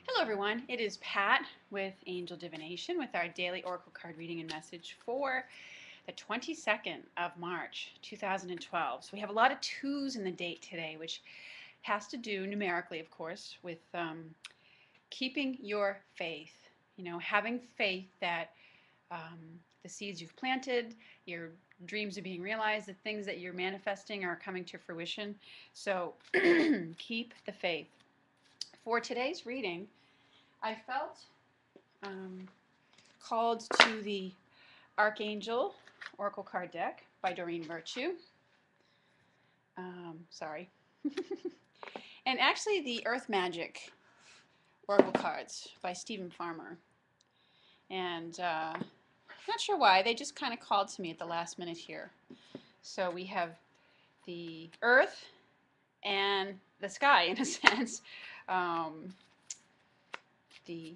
Hello everyone, it is Pat with Angel Divination with our daily oracle card reading and message for the 22nd of March 2012. So we have a lot of twos in the date today, which has to do numerically, of course, with keeping your faith. You know, having faith that the seeds you've planted, your dreams are being realized, the things that you're manifesting are coming to fruition. So keep the faith. For today's reading, I felt called to the Archangel Oracle card deck by Doreen Virtue. Sorry. And actually the Earth Magic Oracle cards by Stephen Farmer. And not sure why, they just kind of called to me at the last minute here. So we have the Earth and the sky, in a sense. The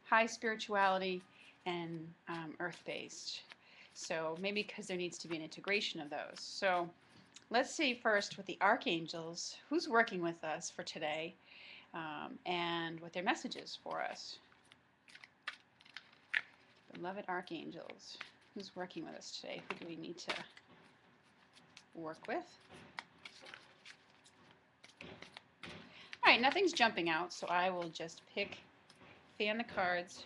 high spirituality and earth-based. So maybe because there needs to be an integration of those. So let's see first with the archangels, who's working with us for today, and what their message is for us. Beloved archangels, who's working with us today? Who do we need to work with? All right, nothing's jumping out, so I will just fan the cards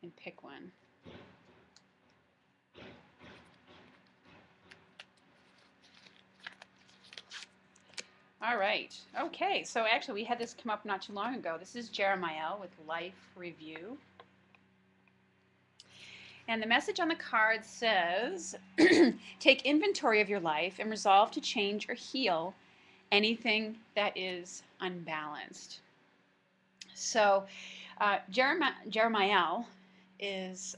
and pick one. All right. Okay, so actually we had this come up not too long ago. This is Jeremiel with Life Review. And the message on the card says, take inventory of your life and resolve to change or heal anything that is unbalanced. So Jeremiel is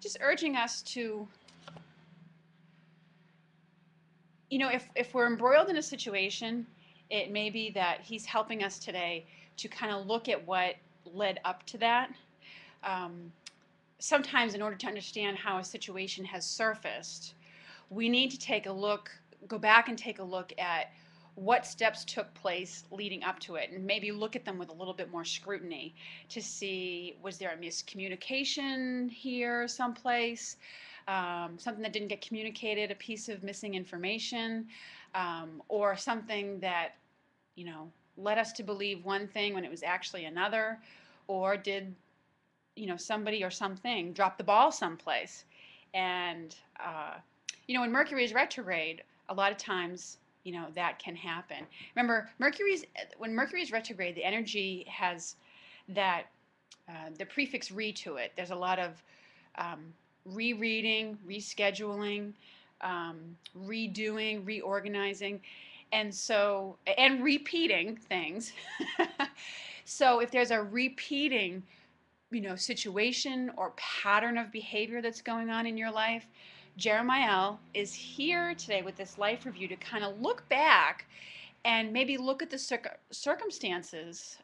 just urging us to, you know, if we're embroiled in a situation, it may be that he's helping us today to kind of look at what led up to that. Sometimes in order to understand how a situation has surfaced, we need to take a look, go back and take a look at what steps took place leading up to it, and maybe look at them with a little bit more scrutiny to see, was there a miscommunication here someplace, something that didn't get communicated, a piece of missing information, or something that, you know, led us to believe one thing when it was actually another, or did, you know, somebody or something drop the ball someplace. And you know, when Mercury is retrograde, a lot of times, you know, that can happen. Remember, when Mercury is retrograde, the energy has that, the prefix re to it. There's a lot of rereading, rescheduling, redoing, reorganizing, and so, and repeating things. So if there's a repeating, you know, situation or pattern of behavior that's going on in your life, Jeremiel is here today with this life review to kind of look back and maybe look at the circumstances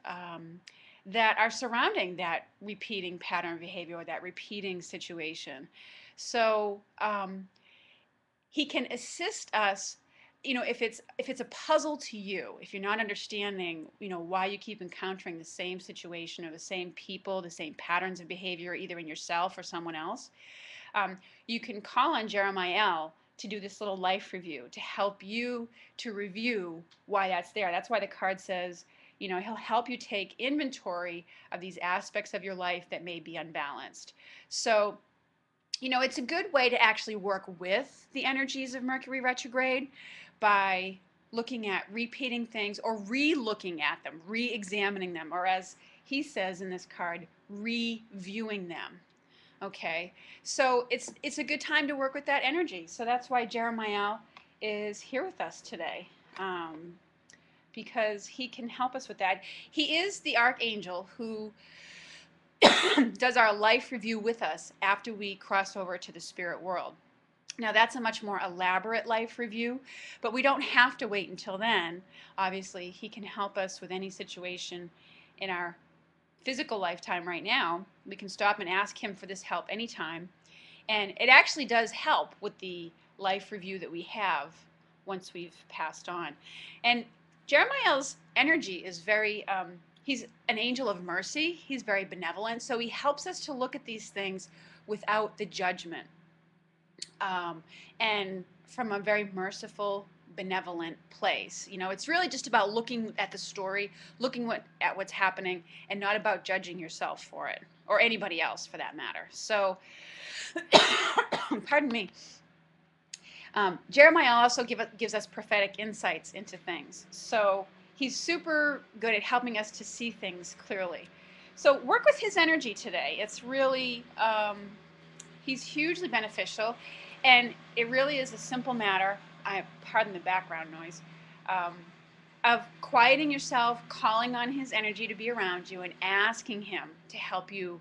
that are surrounding that repeating pattern of behavior or that repeating situation. So he can assist us, you know, if it's a puzzle to you, if you're not understanding, you know, why you keep encountering the same situation or the same people, the same patterns of behavior, either in yourself or someone else. You can call on Jeremiel to do this little life review to help you to review why that's there. That's why the card says, you know, he'll help you take inventory of these aspects of your life that may be unbalanced. So, you know, it's a good way to actually work with the energies of Mercury retrograde by looking at repeating things or re-looking at them, re-examining them, or as he says in this card, reviewing them. Okay, so it's a good time to work with that energy. So that's why Jeremiel is here with us today, because he can help us with that. He is the archangel who does our life review with us after we cross over to the spirit world. Now that's a much more elaborate life review, but we don't have to wait until then. Obviously, he can help us with any situation in our physical lifetime right now. We can stop and ask him for this help anytime. And it actually does help with the life review that we have once we've passed on. And Jeremiel's energy is very he's an angel of mercy. He's very benevolent. So he helps us to look at these things without the judgment, and from a very merciful, benevolent place. It's really just about looking at the story, looking at what's happening, and not about judging yourself for it, or anybody else for that matter. So, pardon me. Jeremiel also gives us prophetic insights into things. So he's super good at helping us to see things clearly. So work with his energy today. It's really, he's hugely beneficial, and it really is a simple matter, pardon the background noise, of quieting yourself, calling on his energy to be around you, and asking him to help you,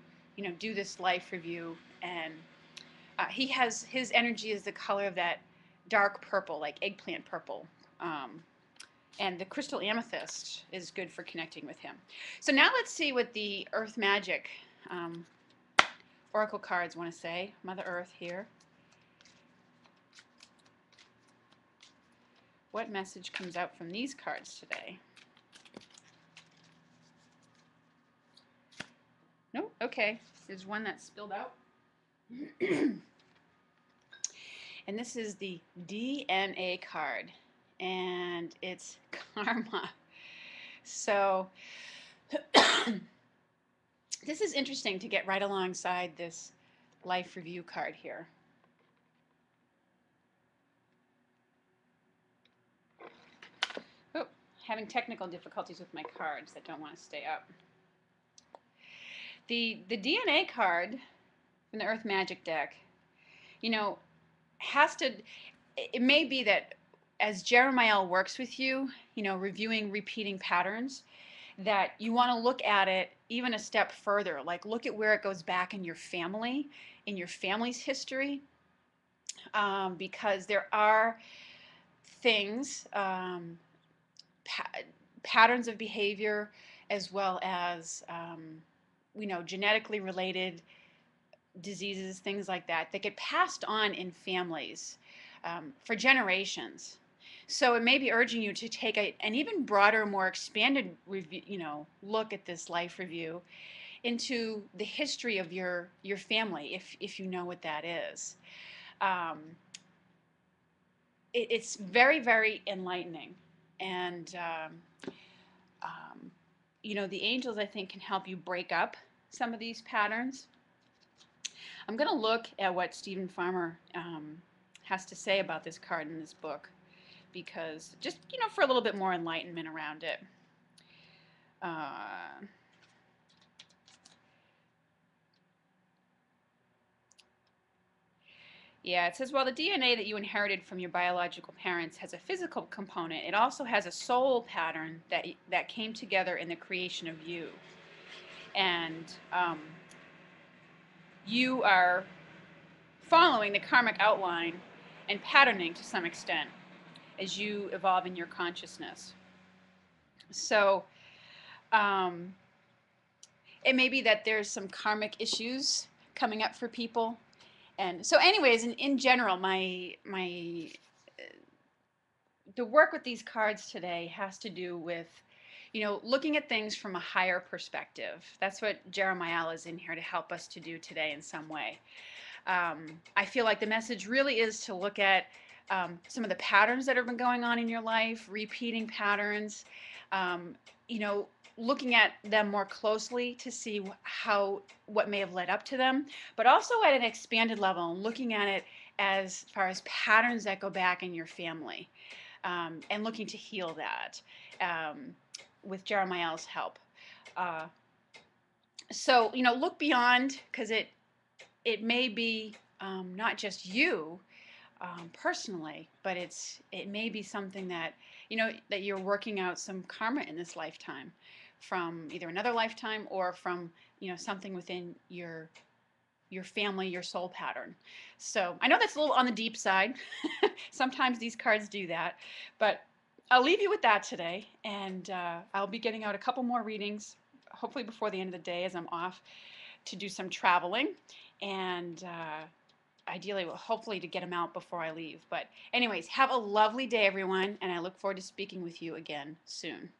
do this life review. And his energy is the color of that dark purple, like eggplant purple. And the crystal amethyst is good for connecting with him. So now let's see what the Earth Magic Oracle cards want to say. Mother Earth here. What message comes out from these cards today? No? Okay. There's one that spilled out. And this is the DNA card, and it's karma. So this is interesting to get right alongside this life review card here. Oh, having technical difficulties with my cards that don't want to stay up. The DNA card from the Earth Magic deck, it may be that as Jeremiel works with you, reviewing repeating patterns, that you want to look at it even a step further. Like, look at where it goes back in your family, in your family's history, because there are things, patterns of behavior, as well as, genetically related diseases, things like that get passed on in families for generations. So it may be urging you to take an even broader, more expanded review, look at this life review into the history of your family, if you know what that is. It's very, very enlightening, and the angels, I think, can help you break up some of these patterns. I'm going to look at what Stephen Farmer has to say about this card in this book, because just, for a little bit more enlightenment around it. Yeah, it says, while the DNA that you inherited from your biological parents has a physical component, it also has a soul pattern that came together in the creation of you. And you are following the karmic outline and patterning to some extent as you evolve in your consciousness. So it may be that there's some karmic issues coming up for people. And so anyways, in general, the work with these cards today has to do with, looking at things from a higher perspective. That's what Jeremiel is in here to help us to do today in some way. I feel like the message really is to look at some of the patterns that have been going on in your life, repeating patterns, looking at them more closely to see what may have led up to them, but also at an expanded level, and looking at it as far as patterns that go back in your family, and looking to heal that with Jeremiel's help. So, look beyond, because it may be not just you personally, but it may be something that, that you're working out some karma in this lifetime from either another lifetime or from, something within your family, your soul pattern. So I know that's a little on the deep side. Sometimes these cards do that, but I'll leave you with that today, and I'll be getting out a couple more readings, hopefully before the end of the day, as I'm off to do some traveling, and ideally, hopefully to get them out before I leave. But anyways, have a lovely day, everyone, and I look forward to speaking with you again soon.